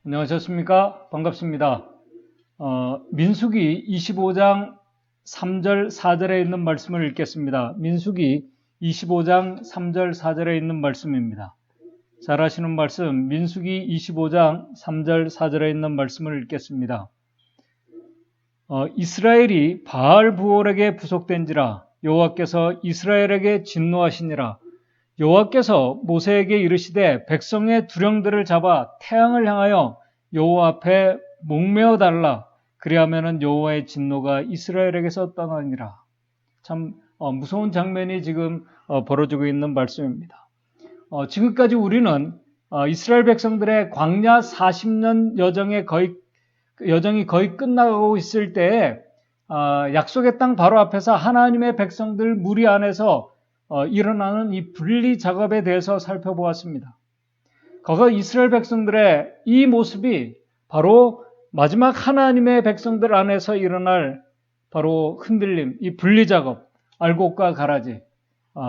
안녕하셨습니까? 반갑습니다. 민수기 25장 3절 4절에 있는 말씀을 읽겠습니다. 민수기 25장 3절 4절에 있는 말씀입니다. 잘 아시는 말씀, 민수기 25장 3절 4절에 있는 말씀을 읽겠습니다. 이스라엘이 바알부올에게 부속된지라 여호와께서 이스라엘에게 진노하시니라. 여호와께서 모세에게 이르시되 백성의 두령들을 잡아 태양을 향하여 여호와 앞에 목매어 달라. 그리하면은 여호와의 진노가 이스라엘에게서 떠나니라. 참 무서운 장면이 지금 벌어지고 있는 말씀입니다. 지금까지 우리는 이스라엘 백성들의 광야 40년 여정이 거의 끝나가고 있을 때에 약속의 땅 바로 앞에서 하나님의 백성들 무리 안에서 일어나는 이 분리 작업에 대해서 살펴보았습니다. 거기 이스라엘 백성들의 이 모습이 바로 마지막 하나님의 백성들 안에서 일어날 바로 흔들림, 이 분리 작업, 알곡과 가라지,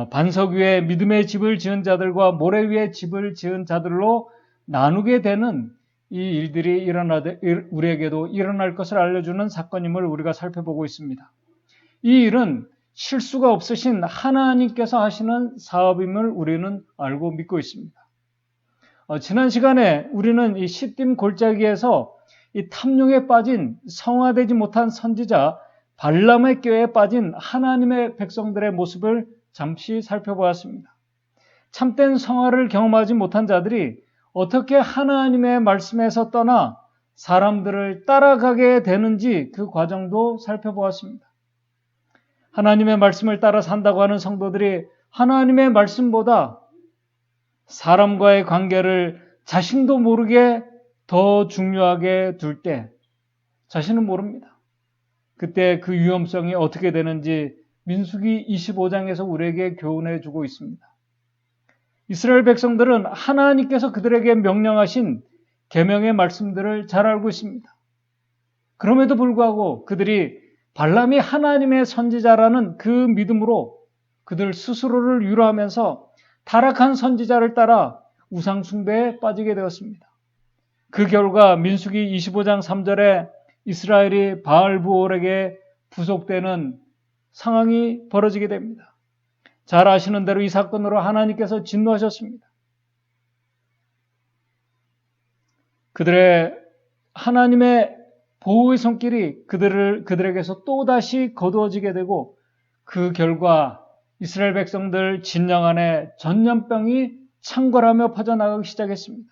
반석 위에 믿음의 집을 지은 자들과 모래 위에 집을 지은 자들로 나누게 되는 이 일들이 우리에게도 일어날 것을 알려주는 사건임을 우리가 살펴보고 있습니다. 이 일은 실수가 없으신 하나님께서 하시는 사업임을 우리는 알고 믿고 있습니다. 지난 시간에 우리는 이 시딤 골짜기에서 이 탐욕에 빠진 성화되지 못한 선지자 발람의 꾀에 빠진 하나님의 백성들의 모습을 잠시 살펴보았습니다. 참된 성화를 경험하지 못한 자들이 어떻게 하나님의 말씀에서 떠나 사람들을 따라가게 되는지 그 과정도 살펴보았습니다. 하나님의 말씀을 따라 산다고 하는 성도들이 하나님의 말씀보다 사람과의 관계를 자신도 모르게 더 중요하게 둘 때 자신은 모릅니다. 그때 그 위험성이 어떻게 되는지 민수기 25장에서 우리에게 교훈해 주고 있습니다. 이스라엘 백성들은 하나님께서 그들에게 명령하신 계명의 말씀들을 잘 알고 있습니다. 그럼에도 불구하고 그들이 발람이 하나님의 선지자라는 그 믿음으로 그들 스스로를 위로하면서 타락한 선지자를 따라 우상 숭배에 빠지게 되었습니다. 그 결과 민수기 25장 3절에 이스라엘이 바알부올에게 부속되는 상황이 벌어지게 됩니다. 잘 아시는 대로 이 사건으로 하나님께서 진노하셨습니다. 그들의 하나님의 보호의 손길이 그들에게서 또다시 거두어지게 되고 그 결과 이스라엘 백성들 진영 안에 전염병이 창궐하며 퍼져나가기 시작했습니다.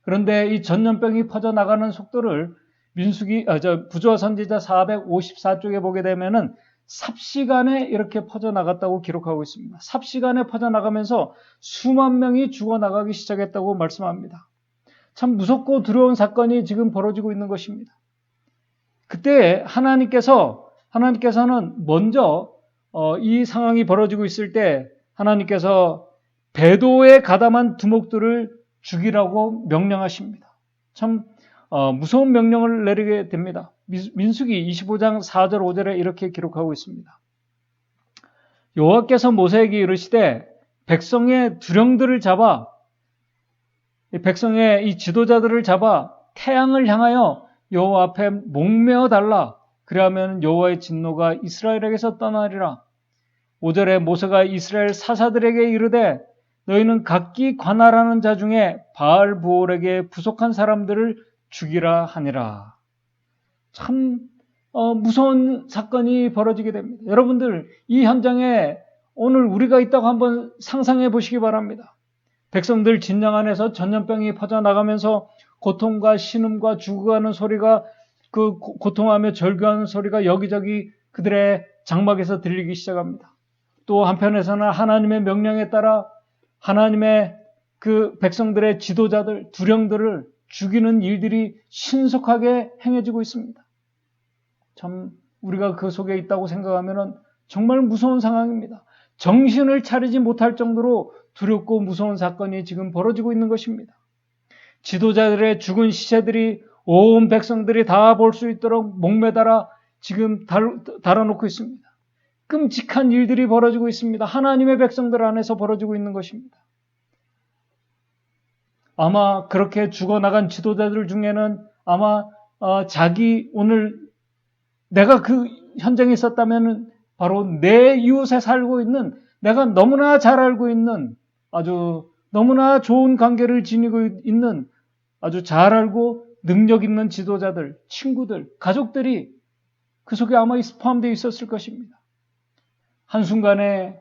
그런데 이 전염병이 퍼져나가는 속도를 부조와 선지자 454쪽에 보게 되면은 삽시간에 이렇게 퍼져나갔다고 기록하고 있습니다. 삽시간에 퍼져나가면서 수만 명이 죽어나가기 시작했다고 말씀합니다. 참 무섭고 두려운 사건이 지금 벌어지고 있는 것입니다. 그때 하나님께서는 먼저 이 상황이 벌어지고 있을 때 하나님께서 배도에 가담한 두목들을 죽이라고 명령하십니다. 참 무서운 명령을 내리게 됩니다. 민수기 25장 4절 5절에 이렇게 기록하고 있습니다. 여호와께서 모세에게 이르시되 백성의 두령들을 잡아 백성의 이 지도자들을 잡아 태양을 향하여 여호와 앞에 목매어 달라. 그리하면 여호와의 진노가 이스라엘에게서 떠나리라. 5절에 모세가 이스라엘 사사들에게 이르되 너희는 각기 관할하는 자 중에 바알부올에게 부속한 사람들을 죽이라 하니라. 참 무서운 사건이 벌어지게 됩니다. 여러분들 이 현장에 오늘 우리가 있다고 한번 상상해 보시기 바랍니다. 백성들 진영 안에서 전염병이 퍼져나가면서 고통과 신음과 죽어가는 소리가 그 고통하며 절규하는 소리가 여기저기 그들의 장막에서 들리기 시작합니다. 또 한편에서는 하나님의 명령에 따라 하나님의 그 백성들의 지도자들, 두령들을 죽이는 일들이 신속하게 행해지고 있습니다. 참 우리가 그 속에 있다고 생각하면 정말 무서운 상황입니다. 정신을 차리지 못할 정도로 두렵고 무서운 사건이 지금 벌어지고 있는 것입니다. 지도자들의 죽은 시체들이 온 백성들이 다 볼 수 있도록 목매달아 지금 달아놓고 있습니다. 끔찍한 일들이 벌어지고 있습니다. 하나님의 백성들 안에서 벌어지고 있는 것입니다. 아마 그렇게 죽어나간 지도자들 중에는 아마 자기 오늘 내가 그 현장에 있었다면 바로 내 이웃에 살고 있는 내가 너무나 잘 알고 있는 아주 너무나 좋은 관계를 지니고 있는 아주 잘 알고 능력 있는 지도자들, 친구들, 가족들이 그 속에 아마 포함되어 있었을 것입니다. 한순간에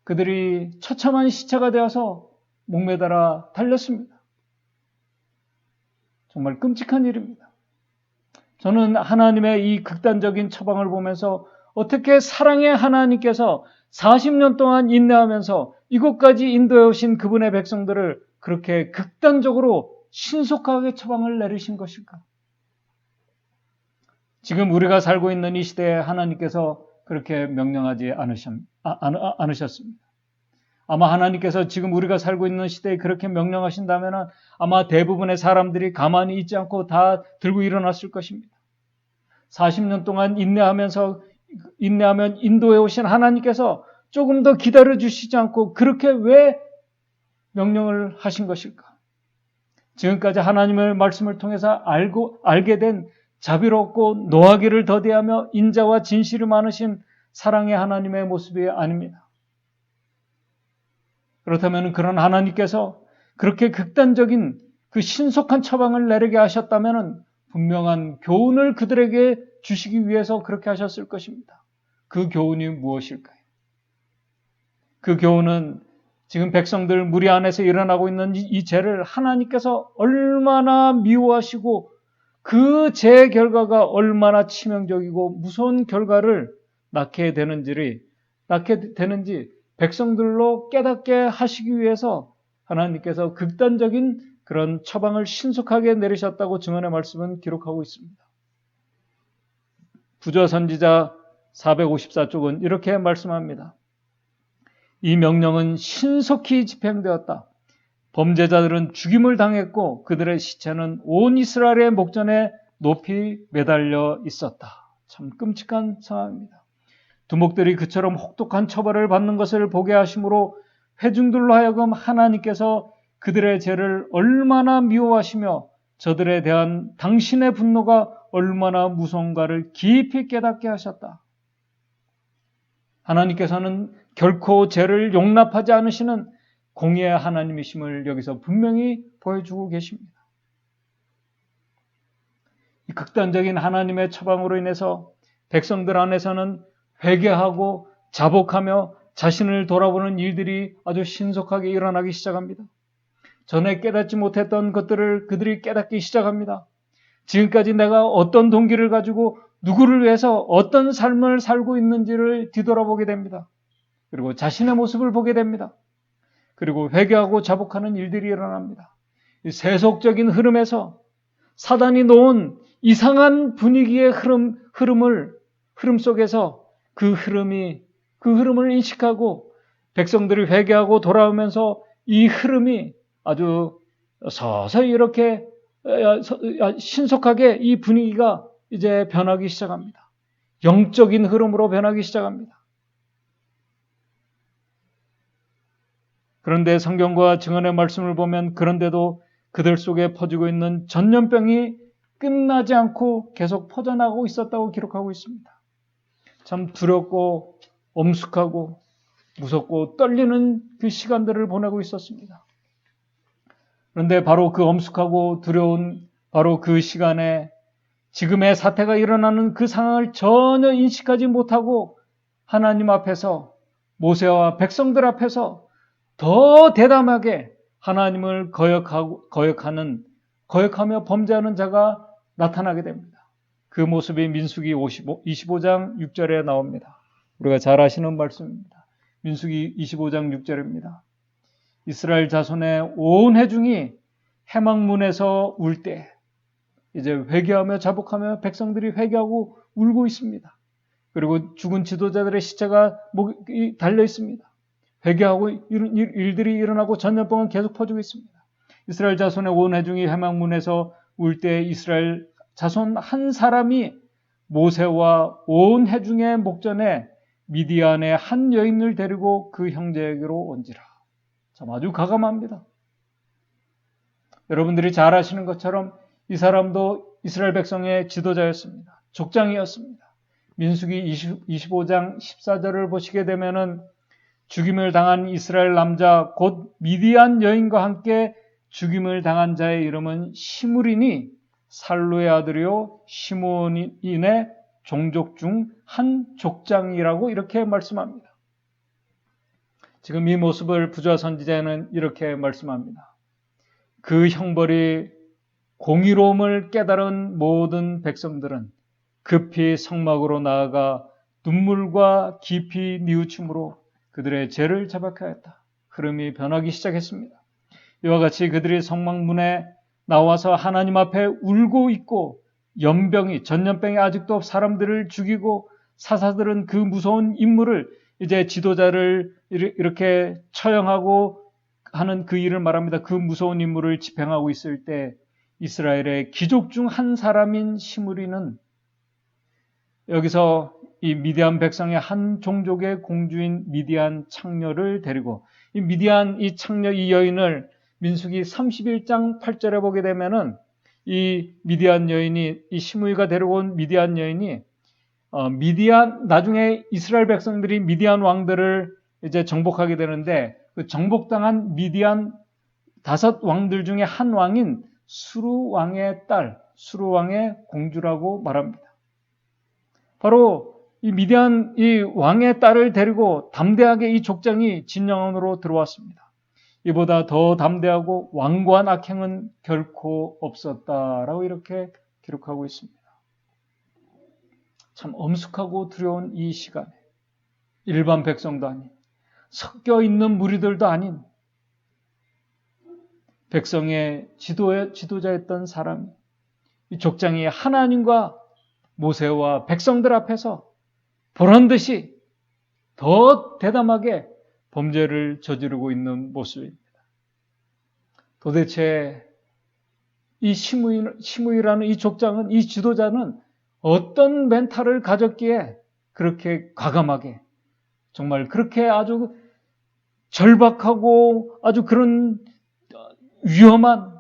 그들이 처참한 시체가 되어서 목매달아 달렸습니다. 정말 끔찍한 일입니다. 저는 하나님의 이 극단적인 처방을 보면서 어떻게 사랑의 하나님께서 40년 동안 인내하면서 이곳까지 인도해 오신 그분의 백성들을 그렇게 극단적으로 신속하게 처방을 내리신 것일까? 지금 우리가 살고 있는 이 시대에 하나님께서 그렇게 명령하지 않으셨습니다. 아마 하나님께서 지금 우리가 살고 있는 시대에 그렇게 명령하신다면 아마 대부분의 사람들이 가만히 있지 않고 다 들고 일어났을 것입니다. 40년 동안 인내하면 인도해 오신 하나님께서 조금 더 기다려 주시지 않고 그렇게 왜 명령을 하신 것일까? 지금까지 하나님의 말씀을 통해서 알게 된 자비롭고 노하기를 더디하며 인자와 진실이 많으신 사랑의 하나님의 모습이 아닙니다. 그렇다면 그런 하나님께서 그렇게 극단적인 그 신속한 처방을 내리게 하셨다면 분명한 교훈을 그들에게 주시기 위해서 그렇게 하셨을 것입니다. 그 교훈이 무엇일까요? 그 교훈은 지금 백성들 무리 안에서 일어나고 있는 이 죄를 하나님께서 얼마나 미워하시고 그 죄 결과가 얼마나 치명적이고 무서운 결과를 낳게 되는지 백성들로 깨닫게 하시기 위해서 하나님께서 극단적인 그런 처방을 신속하게 내리셨다고 증언의 말씀은 기록하고 있습니다. 부조선지자 454쪽은 이렇게 말씀합니다. 이 명령은 신속히 집행되었다. 범죄자들은 죽임을 당했고 그들의 시체는 온 이스라엘의 목전에 높이 매달려 있었다. 참 끔찍한 상황입니다. 두목들이 그처럼 혹독한 처벌을 받는 것을 보게 하심으로 회중들로 하여금 하나님께서 그들의 죄를 얼마나 미워하시며 저들에 대한 당신의 분노가 얼마나 무서운가를 깊이 깨닫게 하셨다. 하나님께서는 결코 죄를 용납하지 않으시는 공의의 하나님이심을 여기서 분명히 보여주고 계십니다. 이 극단적인 하나님의 처방으로 인해서 백성들 안에서는 회개하고 자복하며 자신을 돌아보는 일들이 아주 신속하게 일어나기 시작합니다. 전에 깨닫지 못했던 것들을 그들이 깨닫기 시작합니다. 지금까지 내가 어떤 동기를 가지고 누구를 위해서 어떤 삶을 살고 있는지를 뒤돌아보게 됩니다. 그리고 자신의 모습을 보게 됩니다. 그리고 회개하고 자복하는 일들이 일어납니다. 이 세속적인 흐름에서 사단이 놓은 이상한 분위기의 흐름 속에서 그 흐름을 인식하고 백성들이 회개하고 돌아오면서 이 흐름이 아주 서서히 이렇게 신속하게 이 분위기가 이제 변하기 시작합니다. 영적인 흐름으로 변하기 시작합니다. 그런데 성경과 증언의 말씀을 보면 그런데도 그들 속에 퍼지고 있는 전염병이 끝나지 않고 계속 퍼져나가고 있었다고 기록하고 있습니다. 참 두렵고 엄숙하고 무섭고 떨리는 그 시간들을 보내고 있었습니다. 그런데 바로 그 엄숙하고 두려운 바로 그 시간에 지금의 사태가 일어나는 그 상황을 전혀 인식하지 못하고 하나님 앞에서 모세와 백성들 앞에서 더 대담하게 하나님을 거역하며 범죄하는 자가 나타나게 됩니다. 그 모습이 민수기 25장 6절에 나옵니다. 우리가 잘 아시는 말씀입니다. 민수기 25장 6절입니다. 이스라엘 자손의 온 회중이 해망문에서 울 때 이제 회개하며 자복하며 백성들이 회개하고 울고 있습니다. 그리고 죽은 지도자들의 시체가 달려 있습니다. 회개하고 일들이 일어나고 전염병은 계속 퍼지고 있습니다. 이스라엘 자손의 온 회중이 해망문에서 울 때 이스라엘 자손 한 사람이 모세와 온 회중의 목전에 미디안의 한 여인을 데리고 그 형제에게로 온지라. 참 아주 가감합니다. 여러분들이 잘 아시는 것처럼 이 사람도 이스라엘 백성의 지도자였습니다. 족장이었습니다. 민수기 25장 14절을 보시게 되면은 죽임을 당한 이스라엘 남자 곧 미디안 여인과 함께 죽임을 당한 자의 이름은 시므리니 살루의 아들이요 시므온인의 종족 중 한 족장이라고 이렇게 말씀합니다. 지금 이 모습을 부조와 선지자는 이렇게 말씀합니다. 그 형벌이 공의로움을 깨달은 모든 백성들은 급히 성막으로 나아가 눈물과 깊이 뉘우침으로 그들의 죄를 자백하였다. 흐름이 변하기 시작했습니다. 이와 같이 그들이 성막문에 나와서 하나님 앞에 울고 있고 전염병이 아직도 사람들을 죽이고 사사들은 그 무서운 임무를 이제 지도자를 이렇게 처형하고 하는 그 일을 말합니다. 그 무서운 임무를 집행하고 있을 때 이스라엘의 귀족 중 한 사람인 시므리는 여기서 이 미디안 백성의 한 종족의 공주인 미디안 창녀를 데리고 이 창녀 이 여인을 민수기 31장 8절에 보게 되면은 이 미디안 여인이 이 시므리가 데려온 미디안 여인이 나중에 이스라엘 백성들이 미디안 왕들을 이제 정복하게 되는데 그 정복당한 미디안 5 왕들 중에 한 왕인 수루 왕의 딸, 수루 왕의 공주라고 말합니다. 바로 이 미디안 이 왕의 딸을 데리고 담대하게 이 족장이 진영으로 들어왔습니다. 이보다 더 담대하고 완고한 악행은 결코 없었다라고 이렇게 기록하고 있습니다. 참 엄숙하고 두려운 이 시간에 일반 백성도 아닌 섞여 있는 무리들도 아닌 백성의 지도자였던 사람이 이 족장이 하나님과 모세와 백성들 앞에서 보란듯이 더 대담하게 범죄를 저지르고 있는 모습입니다. 도대체 이 시므이라는 이 족장은 이 지도자는 어떤 멘탈을 가졌기에 그렇게 과감하게 정말 그렇게 아주 절박하고 아주 그런 위험한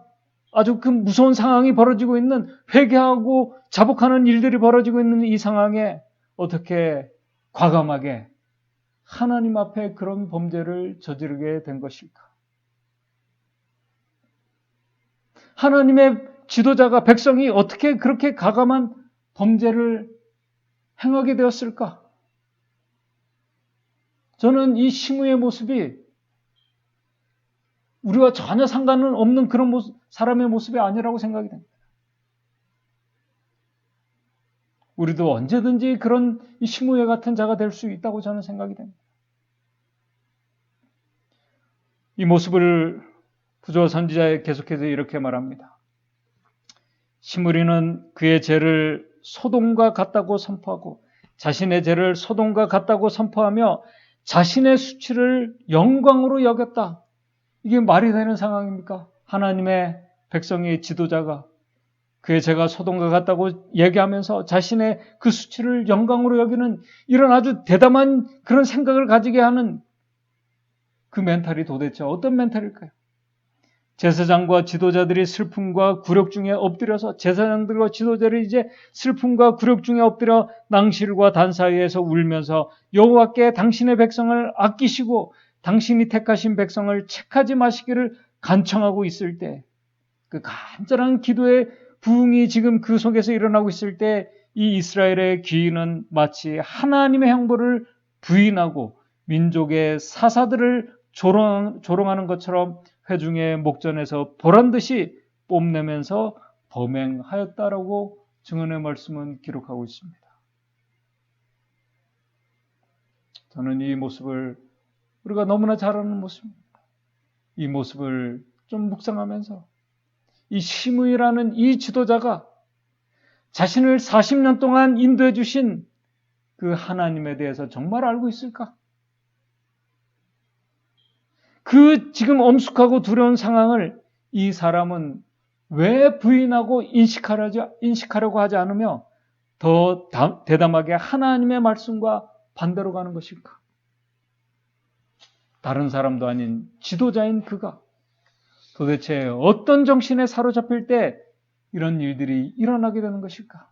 아주 그 무서운 상황이 벌어지고 있는 회개하고 자복하는 일들이 벌어지고 있는 이 상황에 어떻게 과감하게 하나님 앞에 그런 범죄를 저지르게 된 것일까? 하나님의 지도자가 백성이 어떻게 그렇게 과감한 범죄를 행하게 되었을까? 저는 이 시므의 모습이 우리와 전혀 상관은 없는 그런 사람의 모습이 아니라고 생각이 됩니다. 우리도 언제든지 그런 이 시므에 같은 자가 될 수 있다고 저는 생각이 됩니다. 이 모습을 부조 선지자에 계속해서 이렇게 말합니다. 시므리는 그의 죄를 소돔과 같다고 선포하고 자신의 죄를 소돔과 같다고 선포하며 자신의 수치를 영광으로 여겼다. 이게 말이 되는 상황입니까? 하나님의 백성의 지도자가 그의 죄가 소돔과 같다고 얘기하면서 자신의 그 수치를 영광으로 여기는 이런 아주 대담한 그런 생각을 가지게 하는 그 멘탈이 도대체 어떤 멘탈일까요? 제사장과 지도자들이 슬픔과 굴욕 중에 엎드려서 제사장들과 지도자들이 이제 슬픔과 굴욕 중에 엎드려 낭실과 단 사이에서 울면서 여호와께 당신의 백성을 아끼시고 당신이 택하신 백성을 책하지 마시기를 간청하고 있을 때 그 간절한 기도의 부흥이 지금 그 속에서 일어나고 있을 때 이 이스라엘의 귀인은 마치 하나님의 형벌을 부인하고 민족의 사사들을 조롱하는 것처럼 회중의 목전에서 보란듯이 뽐내면서 범행하였다라고 증언의 말씀은 기록하고 있습니다. 저는 이 모습을 우리가 너무나 잘 아는 모습입니다. 이 모습을 좀 묵상하면서 이 시므이라는 이 지도자가 자신을 40년 동안 인도해 주신 그 하나님에 대해서 정말 알고 있을까? 그 지금 엄숙하고 두려운 상황을 이 사람은 왜 부인하고 인식하려고 하지 않으며 더 대담하게 하나님의 말씀과 반대로 가는 것일까? 다른 사람도 아닌 지도자인 그가 도대체 어떤 정신에 사로잡힐 때 이런 일들이 일어나게 되는 것일까?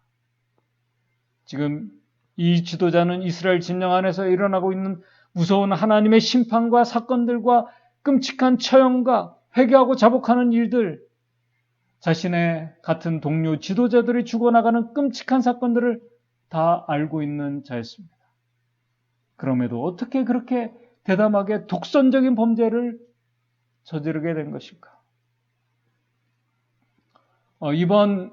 지금 이 지도자는 이스라엘 진영 안에서 일어나고 있는 무서운 하나님의 심판과 사건들과 끔찍한 처형과 회개하고 자복하는 일들, 자신의 같은 동료 지도자들이 죽어나가는 끔찍한 사건들을 다 알고 있는 자였습니다. 그럼에도 어떻게 그렇게 대담하게 독선적인 범죄를 저지르게 된 것일까? 이번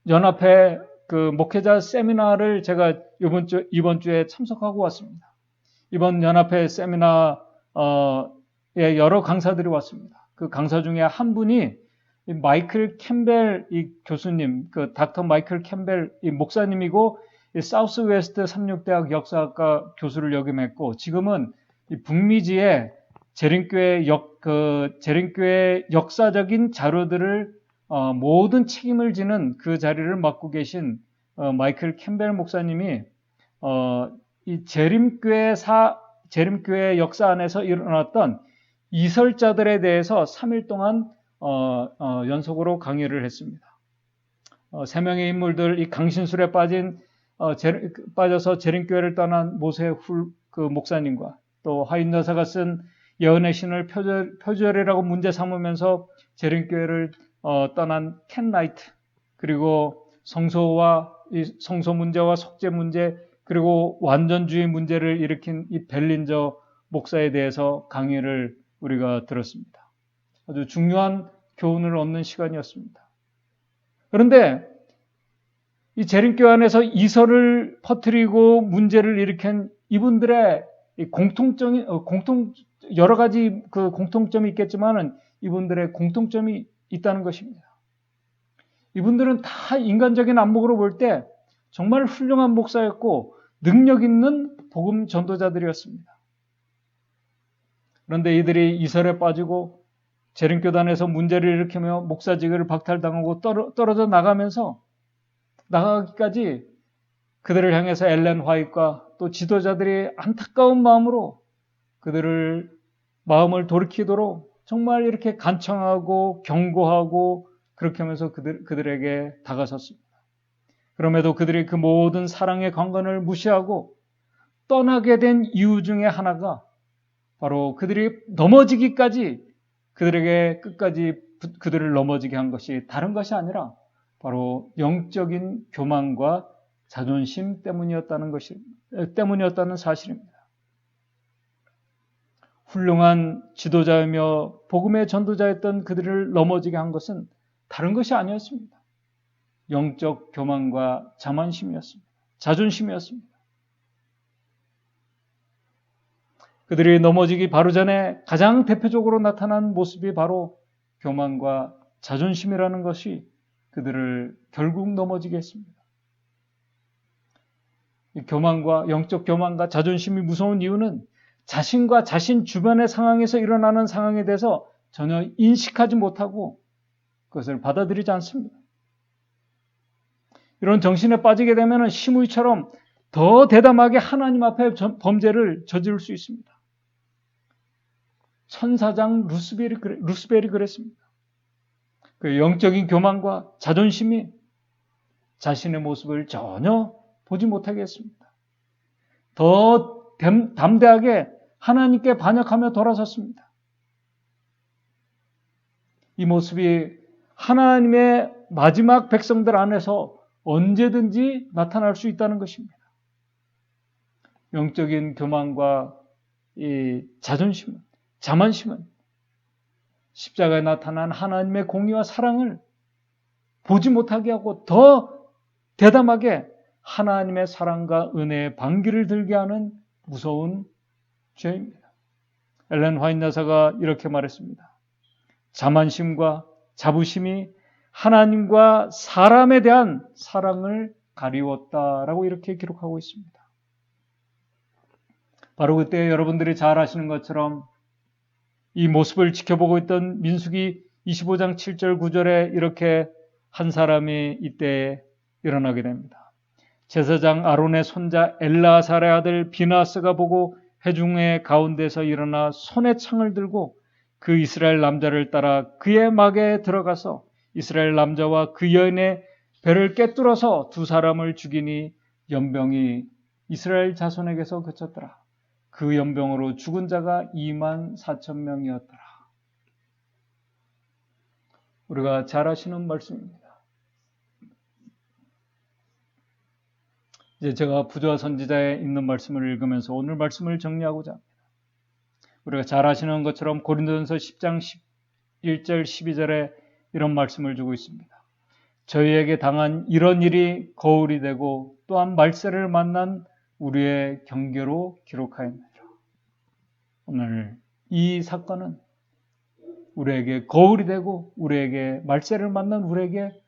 연합회 그 목회자 세미나를 제가 이번 주에 참석하고 왔습니다. 이번 연합회 세미나에 여러 강사들이 왔습니다. 그 강사 중에 한 분이 마이클 캠벨 이 교수님, 그 닥터 마이클 캠벨 이 목사님이고 이 사우스 웨스트 삼육대학 역사학과 교수를 역임했고 지금은 이 북미지의 재림교회 재림교회 역사적인 자료들을 모든 책임을 지는 그 자리를 맡고 계신 마이클 캠벨 목사님이 이 재림교회 역사 안에서 일어났던 이설자들에 대해서 3일 동안 연속으로 강의를 했습니다. 세 명의 인물들, 이 강신술에 빠져서 재림교회를 떠난 모세 그 목사님과 또 하인 여사가 쓴 예언의 신을 표절이라고 문제 삼으면서 재림교회를 떠난 켄 라이트, 그리고 성소 문제와 속죄 문제, 그리고 완전주의 문제를 일으킨 이 벨린저 목사에 대해서 강의를 우리가 들었습니다. 아주 중요한 교훈을 얻는 시간이었습니다. 그런데 이 재림교회 안에서 이설을 퍼뜨리고 문제를 일으킨 이분들의 여러 가지 그 공통점이 있겠지만은 이분들의 공통점이 있다는 것입니다. 이분들은 다 인간적인 안목으로 볼 때 정말 훌륭한 목사였고 능력 있는 복음 전도자들이었습니다. 그런데 이들이 이설에 빠지고 재림교단에서 문제를 일으키며 목사직을 박탈당하고 떨어져 나가기까지 그들을 향해서 엘렌 화이트와 또 지도자들이 안타까운 마음으로 그들을 마음을 돌이키도록 정말 이렇게 간청하고 경고하고 그렇게 하면서 그들에게 다가섰습니다. 그럼에도 그들이 그 모든 사랑의 강건을 무시하고 떠나게 된 이유 중에 하나가 바로 그들이 넘어지기까지 그들에게 끝까지 그들을 넘어지게 한 것이 다른 것이 아니라 바로 영적인 교만과 자존심 때문이었다는 사실입니다. 훌륭한 지도자이며 복음의 전도자였던 그들을 넘어지게 한 것은 다른 것이 아니었습니다. 영적 교만과 자존심이었습니다. 그들이 넘어지기 바로 전에 가장 대표적으로 나타난 모습이 바로 교만과 자존심이라는 것이 그들을 결국 넘어지게 했습니다. 이 영적 교만과 자존심이 무서운 이유는 자신과 자신 주변의 상황에서 일어나는 상황에 대해서 전혀 인식하지 못하고 그것을 받아들이지 않습니다. 이런 정신에 빠지게 되면 시므이처럼 더 대담하게 하나님 앞에 범죄를 저지를 수 있습니다. 천사장 루스벨이 그랬습니다. 그 영적인 교만과 자존심이 자신의 모습을 전혀 보지 못하게 했습니다. 더 담대하게 하나님께 반역하며 돌아섰습니다. 이 모습이 하나님의 마지막 백성들 안에서 언제든지 나타날 수 있다는 것입니다. 영적인 교만과 이 자만심은 십자가에 나타난 하나님의 공의와 사랑을 보지 못하게 하고 더 대담하게 하나님의 사랑과 은혜의 반기를 들게 하는 무서운 죄입니다. 엘렌 화이트 여사가 이렇게 말했습니다. 자만심과 자부심이 하나님과 사람에 대한 사랑을 가리웠다라고 이렇게 기록하고 있습니다. 바로 그때 여러분들이 잘 아시는 것처럼 이 모습을 지켜보고 있던 민수기 25장 7절 9절에 이렇게 한 사람이 이때 일어나게 됩니다. 제사장 아론의 손자 엘라사의 아들 비나스가 보고 회중의 가운데서 일어나 손에 창을 들고 그 이스라엘 남자를 따라 그의 막에 들어가서 이스라엘 남자와 그 여인의 배를 꿰뚫어서 두 사람을 죽이니 연병이 이스라엘 자손에게서 그쳤더라. 그 연병으로 죽은 자가 24,000명이었더라. 우리가 잘 아시는 말씀입니다. 이제 제가 부조와 선지자에 있는 말씀을 읽으면서 오늘 말씀을 정리하고자 합니다. 우리가 잘 아시는 것처럼 고린도전서 10장 11절 12절에 이런 말씀을 주고 있습니다. 저희에게 당한 이런 일이 거울이 되고 또한 말세를 만난 우리의 경계로 기록하였느니라. 오늘 이 사건은 우리에게 거울이 되고 우리에게 말세를 만난 우리에게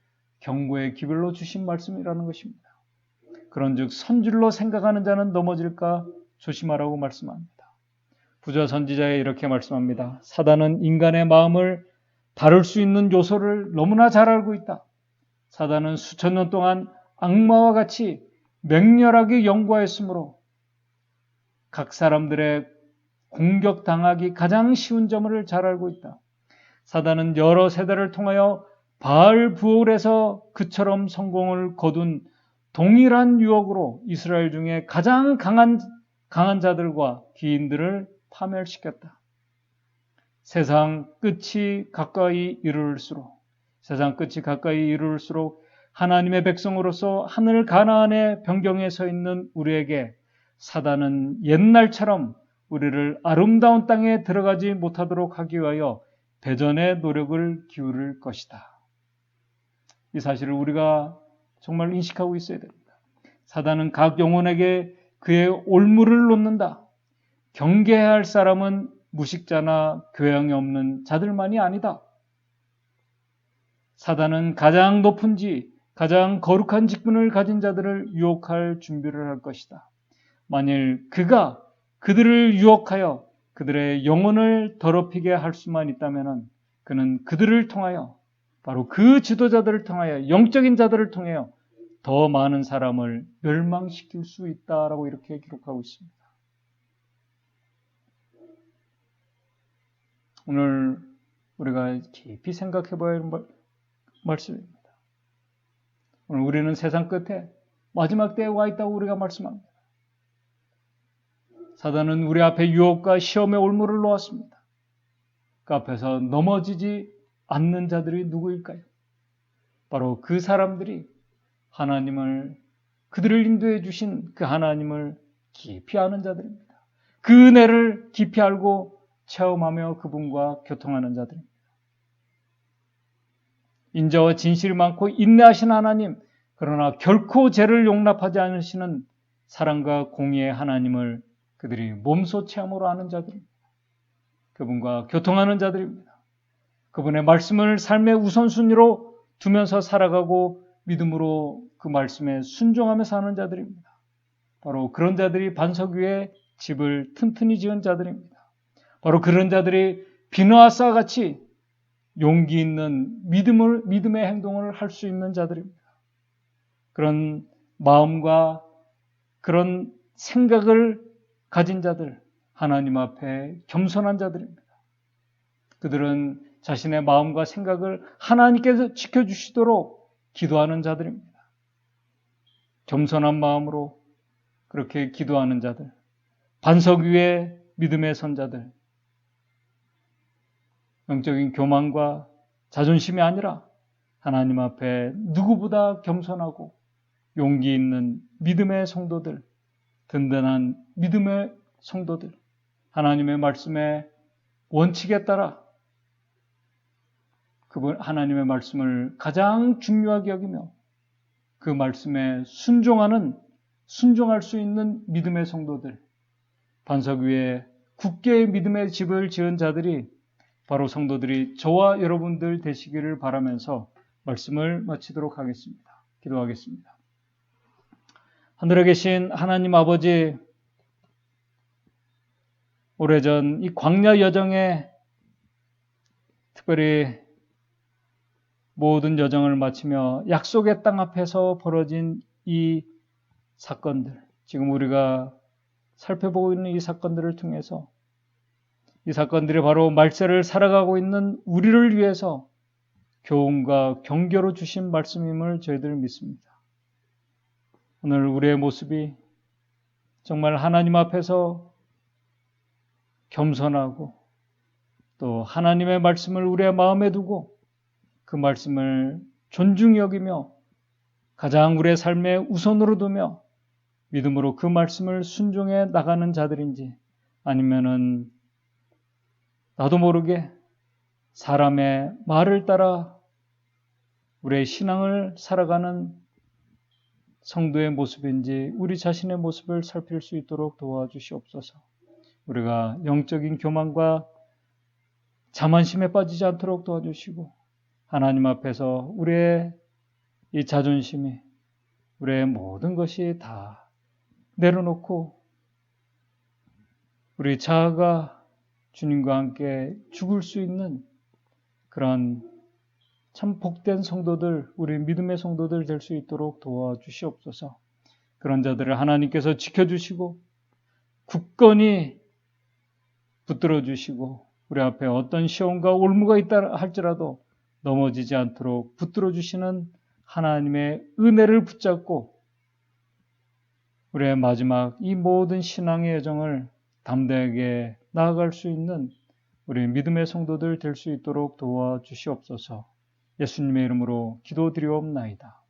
경고의 기별로 주신 말씀이라는 것입니다. 그런즉 선줄로 생각하는 자는 넘어질까 조심하라고 말씀합니다. 부조 선지자에 이렇게 말씀합니다. 사단은 인간의 마음을 다룰 수 있는 요소를 너무나 잘 알고 있다. 사단은 수천 년 동안 악마와 같이 맹렬하게 연구하였으므로 각 사람들의 공격당하기 가장 쉬운 점을 잘 알고 있다. 사단은 여러 세대를 통하여 바알부올에서 그처럼 성공을 거둔 동일한 유혹으로 이스라엘 중에 가장 강한 자들과 귀인들을 파멸시켰다. 세상 끝이 가까이 이르를수록 하나님의 백성으로서 하늘 가나안의 변경에 서 있는 우리에게 사단은 옛날처럼 우리를 아름다운 땅에 들어가지 못하도록 하기 위하여 대전의 노력을 기울일 것이다. 이 사실을 우리가 정말 인식하고 있어야 됩니다. 사단은 각 영혼에게 그의 올무를 놓는다. 경계해야 할 사람은 무식자나 교양이 없는 자들만이 아니다. 사단은 가장 높은 가장 거룩한 직분을 가진 자들을 유혹할 준비를 할 것이다. 만일 그가 그들을 유혹하여 그들의 영혼을 더럽히게 할 수만 있다면 그는 그들을 통하여 바로 그 지도자들을 통하여 영적인 자들을 통하여 더 많은 사람을 멸망시킬 수 있다라고 이렇게 기록하고 있습니다. 오늘 우리가 깊이 생각해 봐야 할 말씀입니다. 오늘 우리는 세상 끝에 마지막 때에 와 있다고 우리가 말씀합니다. 사단은 우리 앞에 유혹과 시험의 올무를 놓았습니다. 그 앞에서 넘어지지 않는 자들이 누구일까요? 바로 그 사람들이 그들을 인도해 주신 그 하나님을 깊이 아는 자들입니다. 그 은혜를 깊이 알고 체험하며 그분과 교통하는 자들입니다. 인자와 진실이 많고 인내하신 하나님, 그러나 결코 죄를 용납하지 않으시는 사랑과 공의의 하나님을 그들이 몸소 체험으로 아는 자들입니다. 그분과 교통하는 자들입니다. 그분의 말씀을 삶의 우선순위로 두면서 살아가고 믿음으로 그 말씀에 순종하며 사는 자들입니다. 바로 그런 자들이 반석 위에 집을 튼튼히 지은 자들입니다. 바로 그런 자들이 비너와 쌀 같이 용기 있는 믿음의 행동을 할 수 있는 자들입니다. 그런 마음과 그런 생각을 가진 자들, 하나님 앞에 겸손한 자들입니다. 그들은 자신의 마음과 생각을 하나님께서 지켜주시도록 기도하는 자들입니다. 겸손한 마음으로 그렇게 기도하는 자들, 반석 위에 믿음의 선자들, 영적인 교만과 자존심이 아니라 하나님 앞에 누구보다 겸손하고 용기 있는 믿음의 성도들, 든든한 믿음의 성도들, 하나님의 말씀의 원칙에 따라 그분 하나님의 말씀을 가장 중요하게 여기며 그 말씀에 순종할 수 있는 믿음의 성도들, 반석 위에 굳게 믿음의 집을 지은 자들이 바로 성도들이 저와 여러분들 되시기를 바라면서 말씀을 마치도록 하겠습니다. 기도하겠습니다. 하늘에 계신 하나님 아버지, 오래전 이 광야 여정에 특별히 모든 여정을 마치며 약속의 땅 앞에서 벌어진 이 사건들, 지금 우리가 살펴보고 있는 이 사건들을 통해서 이 사건들이 바로 말세를 살아가고 있는 우리를 위해서 교훈과 경계로 주신 말씀임을 저희들 믿습니다. 오늘 우리의 모습이 정말 하나님 앞에서 겸손하고 또 하나님의 말씀을 우리의 마음에 두고 그 말씀을 존중히 여기며 가장 우리의 삶의 우선으로 두며 믿음으로 그 말씀을 순종해 나가는 자들인지 아니면은 나도 모르게 사람의 말을 따라 우리의 신앙을 살아가는 성도의 모습인지 우리 자신의 모습을 살필 수 있도록 도와주시옵소서. 우리가 영적인 교만과 자만심에 빠지지 않도록 도와주시고 하나님 앞에서 우리의 이 자존심이 우리의 모든 것이 다 내려놓고 우리 자아가 주님과 함께 죽을 수 있는 그런 참 복된 성도들, 우리 믿음의 성도들 될 수 있도록 도와주시옵소서. 그런 자들을 하나님께서 지켜주시고 굳건히 붙들어 주시고 우리 앞에 어떤 시험과 올무가 있다 할지라도 넘어지지 않도록 붙들어 주시는 하나님의 은혜를 붙잡고 우리의 마지막 이 모든 신앙의 여정을 담대하게 나아갈 수 있는 우리 믿음의 성도들 될 수 있도록 도와주시옵소서. 예수님의 이름으로 기도드리옵나이다.